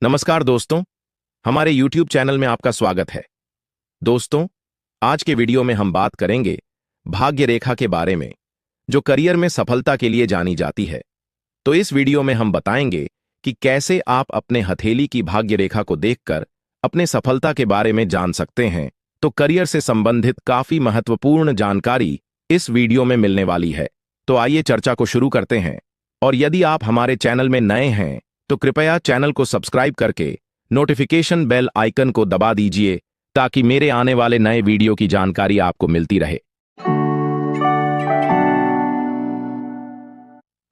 नमस्कार दोस्तों, हमारे YouTube चैनल में आपका स्वागत है। दोस्तों, आज के वीडियो में हम बात करेंगे भाग्य रेखा के बारे में, जो करियर में सफलता के लिए जानी जाती है। तो इस वीडियो में हम बताएंगे कि कैसे आप अपने हथेली की भाग्य रेखा को देखकर अपने सफलता के बारे में जान सकते हैं। तो करियर से संबंधित काफी महत्वपूर्ण जानकारी इस वीडियो में मिलने वाली है। तो आइए चर्चा को शुरू करते हैं। और यदि आप हमारे चैनल में नए हैं तो कृपया चैनल को सब्सक्राइब करके नोटिफिकेशन बेल आइकन को दबा दीजिए ताकि मेरे आने वाले नए वीडियो की जानकारी आपको मिलती रहे।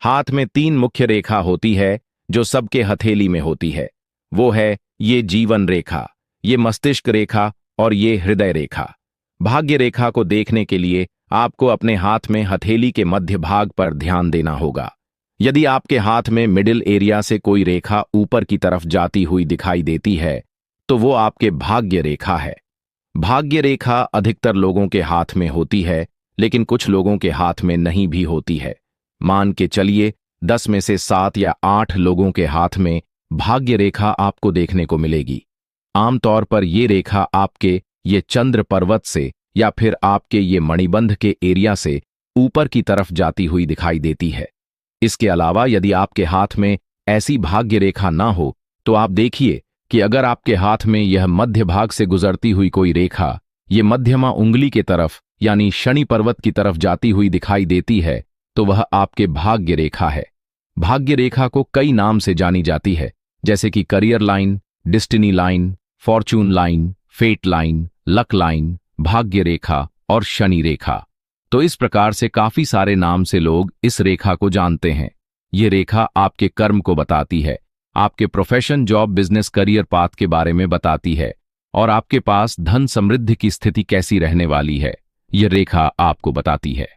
हाथ में 3 मुख्य रेखा होती है जो सबके हथेली में होती है। वो है ये जीवन रेखा, ये मस्तिष्क रेखा और ये हृदय रेखा। भाग्य रेखा को देखने के लिए आपको अपने हाथ में हथेली के मध्य भाग पर ध्यान देना होगा। यदि आपके हाथ में मिडिल एरिया से कोई रेखा ऊपर की तरफ जाती हुई दिखाई देती है तो वो आपके भाग्य रेखा है। भाग्य रेखा अधिकतर लोगों के हाथ में होती है, लेकिन कुछ लोगों के हाथ में नहीं भी होती है। मान के चलिए 10 में से 7 या 8 लोगों के हाथ में भाग्य रेखा आपको देखने को मिलेगी। आमतौर पर ये रेखा आपके ये चंद्र पर्वत से या फिर आपके ये मणिबंध के एरिया से ऊपर की तरफ जाती हुई दिखाई देती है। इसके अलावा यदि आपके हाथ में ऐसी भाग्य रेखा ना हो तो आप देखिए कि अगर आपके हाथ में यह मध्य भाग से गुजरती हुई कोई रेखा ये मध्यमा उंगली के तरफ यानी शनि पर्वत की तरफ जाती हुई दिखाई देती है तो वह आपके भाग्य रेखा है। भाग्य रेखा को कई नाम से जानी जाती है, जैसे कि career line, destiny line, fortune line, fate line, luck line, भाग्य रेखा और शनि रेखा। तो इस प्रकार से काफी सारे नाम से लोग इस रेखा को जानते हैं। ये रेखा आपके कर्म को बताती है, आपके profession, job, business, career path के बारे में बताती है और आपके पास धन समृद्धि की स्थिति कैसी रहने वाली है ये रेखा आपको बताती है।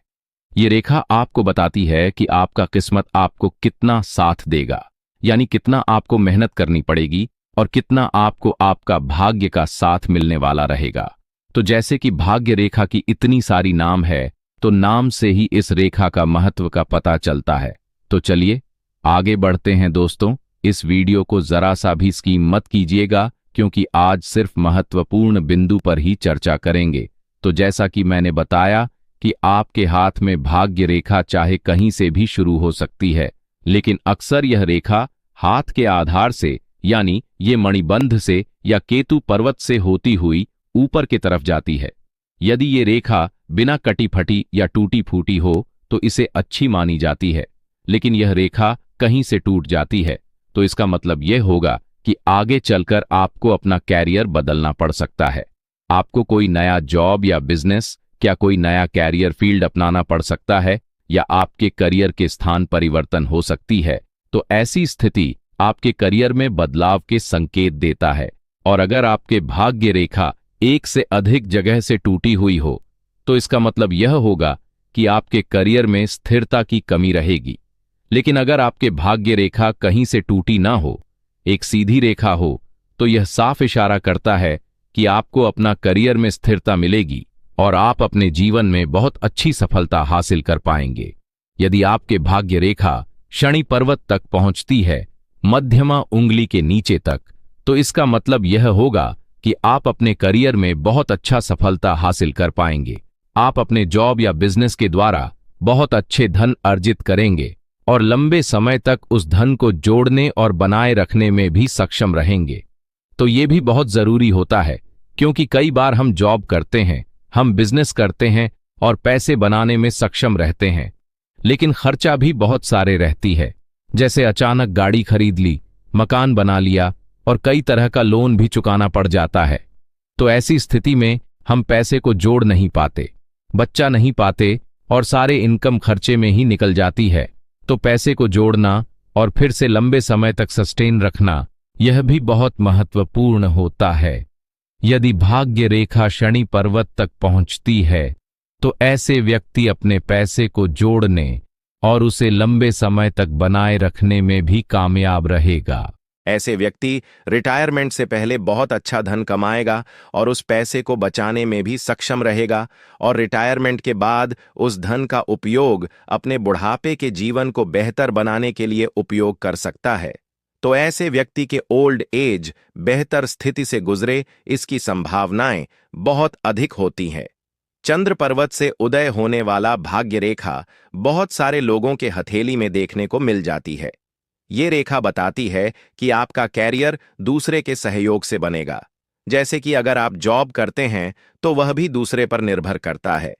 ये रेखा आपको बताती है कि आपका किस्मत आपको कितना साथ देगा, यानी कितना आपको मेहनत करनी पड़ेगी और कितना आपको आपका भाग्य का साथ मिलने वाला रहेगा। तो जैसे कि भाग्य रेखा की इतनी सारी नाम है तो नाम से ही इस रेखा का महत्व का पता चलता है। तो चलिए आगे बढ़ते हैं दोस्तों। इस वीडियो को जरा सा भी स्किप मत कीजिएगा क्योंकि आज सिर्फ महत्वपूर्ण बिंदु पर ही चर्चा करेंगे। तो जैसा कि मैंने बताया कि आपके हाथ में भाग्य रेखा चाहे कहीं से भी शुरू हो सकती है, लेकिन अक्सर यह रेखा हाथ के आधार से यानी ये मणिबंध से या केतु पर्वत से होती हुई ऊपर की तरफ जाती है। यदि ये रेखा बिना कटी फटी या टूटी फूटी हो तो इसे अच्छी मानी जाती है, लेकिन यह रेखा कहीं से टूट जाती है तो इसका मतलब यह होगा कि आगे चलकर आपको अपना कैरियर बदलना पड़ सकता है। आपको कोई नया जॉब या बिजनेस क्या कोई नया कैरियर फील्ड अपनाना पड़ सकता है या आपके करियर के स्थान परिवर्तन हो सकती है। तो ऐसी स्थिति आपके करियर में बदलाव के संकेत देता है। और अगर आपके भाग्य रेखा एक से अधिक जगह से टूटी हुई हो तो इसका मतलब यह होगा कि आपके करियर में स्थिरता की कमी रहेगी। लेकिन अगर आपके भाग्य रेखा कहीं से टूटी ना हो, एक सीधी रेखा हो, तो यह साफ इशारा करता है कि आपको अपना करियर में स्थिरता मिलेगी और आप अपने जीवन में बहुत अच्छी सफलता हासिल कर पाएंगे। यदि आपके भाग्य रेखा शनि पर्वत तक पहुंचती है, मध्यमा उंगली के नीचे तक, तो इसका मतलब यह होगा कि आप अपने करियर में बहुत अच्छा सफलता हासिल कर पाएंगे। आप अपने जॉब या बिजनेस के द्वारा बहुत अच्छे धन अर्जित करेंगे और लंबे समय तक उस धन को जोड़ने और बनाए रखने में भी सक्षम रहेंगे। तो ये भी बहुत जरूरी होता है क्योंकि कई बार हम जॉब करते हैं, हम बिजनेस करते हैं और पैसे बनाने में सक्षम रहते हैं, लेकिन खर्चा भी बहुत सारे रहती है। जैसे अचानक गाड़ी खरीद ली, मकान बना लिया और कई तरह का लोन भी चुकाना पड़ जाता है। तो ऐसी स्थिति में हम पैसे को जोड़ नहीं पाते, बच्चा नहीं पाते और सारे इनकम खर्चे में ही निकल जाती है। तो पैसे को जोड़ना और फिर से लंबे समय तक सस्टेन रखना यह भी बहुत महत्वपूर्ण होता है। यदि भाग्य रेखा शनि पर्वत तक पहुंचती है तो ऐसे व्यक्ति अपने पैसे को जोड़ने और उसे लंबे समय तक बनाए रखने में भी कामयाब रहेगा। ऐसे व्यक्ति रिटायरमेंट से पहले बहुत अच्छा धन कमाएगा और उस पैसे को बचाने में भी सक्षम रहेगा और रिटायरमेंट के बाद उस धन का उपयोग अपने बुढ़ापे के जीवन को बेहतर बनाने के लिए उपयोग कर सकता है। तो ऐसे व्यक्ति के ओल्ड एज बेहतर स्थिति से गुजरे, इसकी संभावनाएं बहुत अधिक होती हैं। चंद्र पर्वत से उदय होने वाला भाग्य रेखा बहुत सारे लोगों के हथेली में देखने को मिल जाती है। ये रेखा बताती है कि आपका कैरियर दूसरे के सहयोग से बनेगा। जैसे कि अगर आप जॉब करते हैं तो वह भी दूसरे पर निर्भर करता है।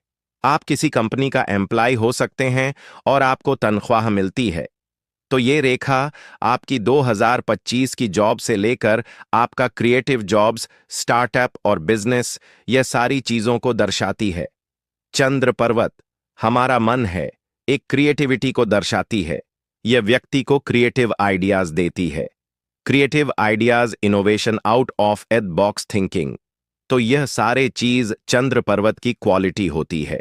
आप किसी कंपनी का एम्प्लॉय हो सकते हैं और आपको तनख्वाह मिलती है। तो ये रेखा आपकी 2025 की जॉब से लेकर आपका क्रिएटिव जॉब्स, स्टार्टअप और बिजनेस, यह सारी चीजों को दर्शाती है। चंद्र पर्वत हमारा मन है, एक क्रिएटिविटी को दर्शाती है। यह व्यक्ति को क्रिएटिव आइडियाज देती है। Creative ideas, innovation, out of aid box thinking. तो यह सारे चीज चंद्र पर्वत की क्वालिटी होती है।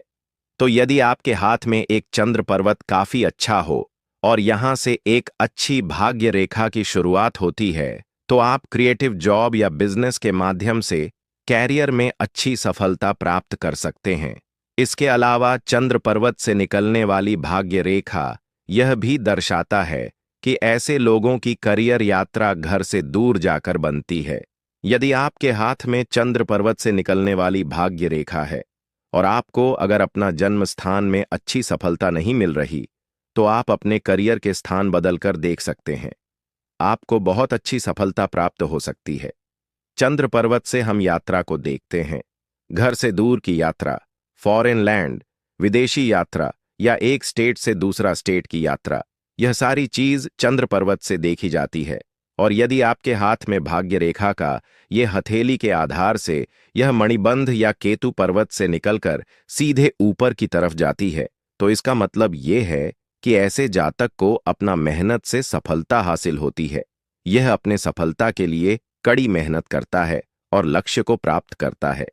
तो यदि आपके हाथ में एक चंद्र पर्वत काफी अच्छा हो और यहां से एक अच्छी भाग्य रेखा की शुरुआत होती है, तो आप क्रिएटिव जॉब या बिजनेस के माध्यम से कैरियर में अच्छी सफलता प्राप्त कर सकते हैं। इसके अलावा चंद्र पर्वत से निकलने वाली भाग्य रेखा यह भी दर्शाता है कि ऐसे लोगों की करियर यात्रा घर से दूर जाकर बनती है। यदि आपके हाथ में चंद्र पर्वत से निकलने वाली भाग्य रेखा है और आपको अगर अपना जन्म स्थान में अच्छी सफलता नहीं मिल रही, तो आप अपने करियर के स्थान बदलकर देख सकते हैं। आपको बहुत अच्छी सफलता प्राप्त हो सकती है। चंद्र पर्वत से हम यात्रा को देखते हैं। घर से दूर की यात्रा, फॉरेन लैंड, विदेशी यात्रा या एक स्टेट से दूसरा स्टेट की यात्रा, यह सारी चीज चंद्र पर्वत से देखी जाती है। और यदि आपके हाथ में भाग्य रेखा का ये हथेली के आधार से यह मणिबंध या केतु पर्वत से निकलकर सीधे ऊपर की तरफ जाती है, तो इसका मतलब ये है कि ऐसे जातक को अपना मेहनत से सफलता हासिल होती है। यह अपने सफलता के लिए कड़ी मेहनत करता है और लक्ष्य को प्राप्त करता है।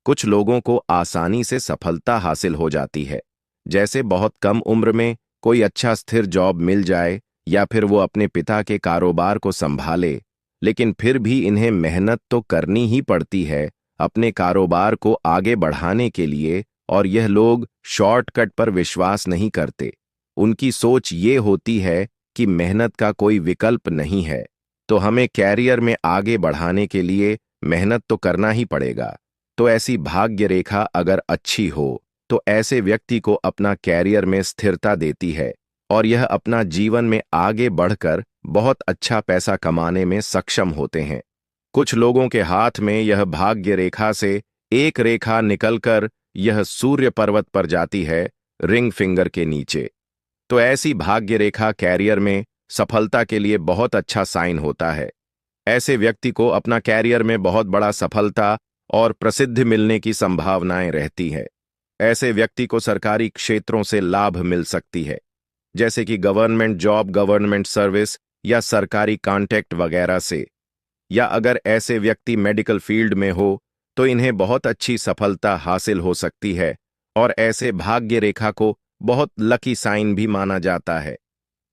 कुछ लोगों को आसानी से सफलता हासिल हो जाती है, जैसे बहुत कम उम्र में कोई अच्छा स्थिर जॉब मिल जाए या फिर वो अपने पिता के कारोबार को संभाले, लेकिन फिर भी इन्हें मेहनत तो करनी ही पड़ती है अपने कारोबार को आगे बढ़ाने के लिए। और यह लोग शॉर्टकट पर विश्वास नहीं करते। उनकी सोच ये होती है कि मेहनत का कोई विकल्प नहीं है, तो हमें कैरियर में आगे बढ़ाने के लिए मेहनत तो करना ही पड़ेगा। तो ऐसी भाग्य रेखा अगर अच्छी हो तो ऐसे व्यक्ति को अपना कैरियर में स्थिरता देती है और यह अपना जीवन में आगे बढ़कर बहुत अच्छा पैसा कमाने में सक्षम होते हैं। कुछ लोगों के हाथ में यह भाग्य रेखा से एक रेखा निकलकर यह सूर्य पर्वत पर जाती है, रिंग फिंगर के नीचे। तो ऐसी भाग्य रेखा कैरियर में सफलता के लिए बहुत अच्छा साइन होता है। ऐसे व्यक्ति को अपना कैरियर में बहुत बड़ा सफलता और प्रसिद्धि मिलने की संभावनाएं रहती है। ऐसे व्यक्ति को सरकारी क्षेत्रों से लाभ मिल सकती है, जैसे कि गवर्नमेंट जॉब, गवर्नमेंट सर्विस या सरकारी कॉन्ट्रैक्ट वगैरह से। या अगर ऐसे व्यक्ति मेडिकल फील्ड में हो तो इन्हें बहुत अच्छी सफलता हासिल हो सकती है। और ऐसे भाग्य रेखा को बहुत लकी साइन भी माना जाता है।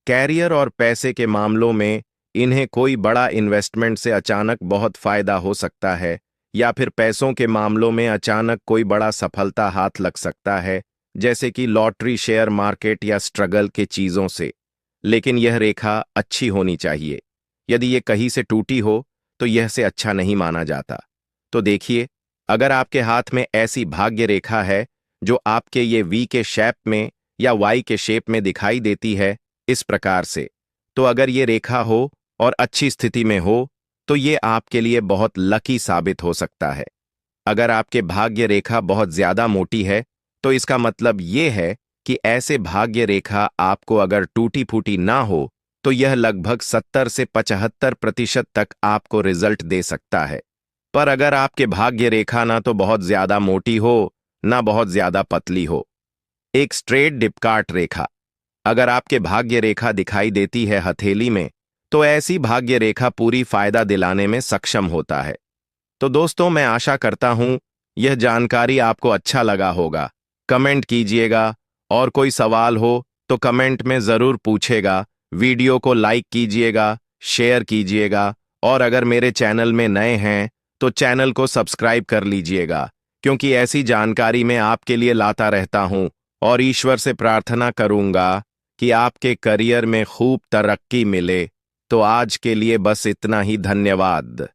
कैरियर और पैसे के मामलों में इन्हें कोई बड़ा इन्वेस्टमेंट से अचानक बहुत फायदा हो सकता है, या फिर पैसों के मामलों में अचानक कोई बड़ा सफलता हाथ लग सकता है, जैसे कि लॉटरी, शेयर मार्केट या स्ट्रगल के चीजों से। लेकिन यह रेखा अच्छी होनी चाहिए। यदि ये कहीं से टूटी हो तो यह से अच्छा नहीं माना जाता। तो देखिए, अगर आपके हाथ में ऐसी भाग्य रेखा है जो आपके ये वी के शेप में या वाई के शेप में दिखाई देती है इस प्रकार से, तो अगर ये रेखा हो और अच्छी स्थिति में हो तो ये आपके लिए बहुत लकी साबित हो सकता है। अगर आपके भाग्य रेखा बहुत ज्यादा मोटी है तो इसका मतलब ये है कि ऐसे भाग्य रेखा आपको अगर टूटी फूटी ना हो तो यह लगभग 70 से 75% तक आपको रिजल्ट दे सकता है। पर अगर आपके भाग्य रेखा ना तो बहुत ज्यादा मोटी हो ना बहुत ज्यादा पतली हो, एक स्ट्रेट डिपकाट रेखा अगर आपके भाग्य रेखा दिखाई देती है हथेली में, तो ऐसी भाग्य रेखा पूरी फायदा दिलाने में सक्षम होता है। तो दोस्तों, मैं आशा करता हूं यह जानकारी आपको अच्छा लगा होगा। कमेंट कीजिएगा और कोई सवाल हो तो कमेंट में जरूर पूछेगा। वीडियो को लाइक कीजिएगा, शेयर कीजिएगा और अगर मेरे चैनल में नए हैं तो चैनल को सब्सक्राइब कर लीजिएगा, क्योंकि ऐसी जानकारी मैं आपके लिए लाता रहता हूं। और ईश्वर से प्रार्थना करूंगा कि आपके करियर में खूब तरक्की मिले। तो आज के लिए बस इतना ही। धन्यवाद।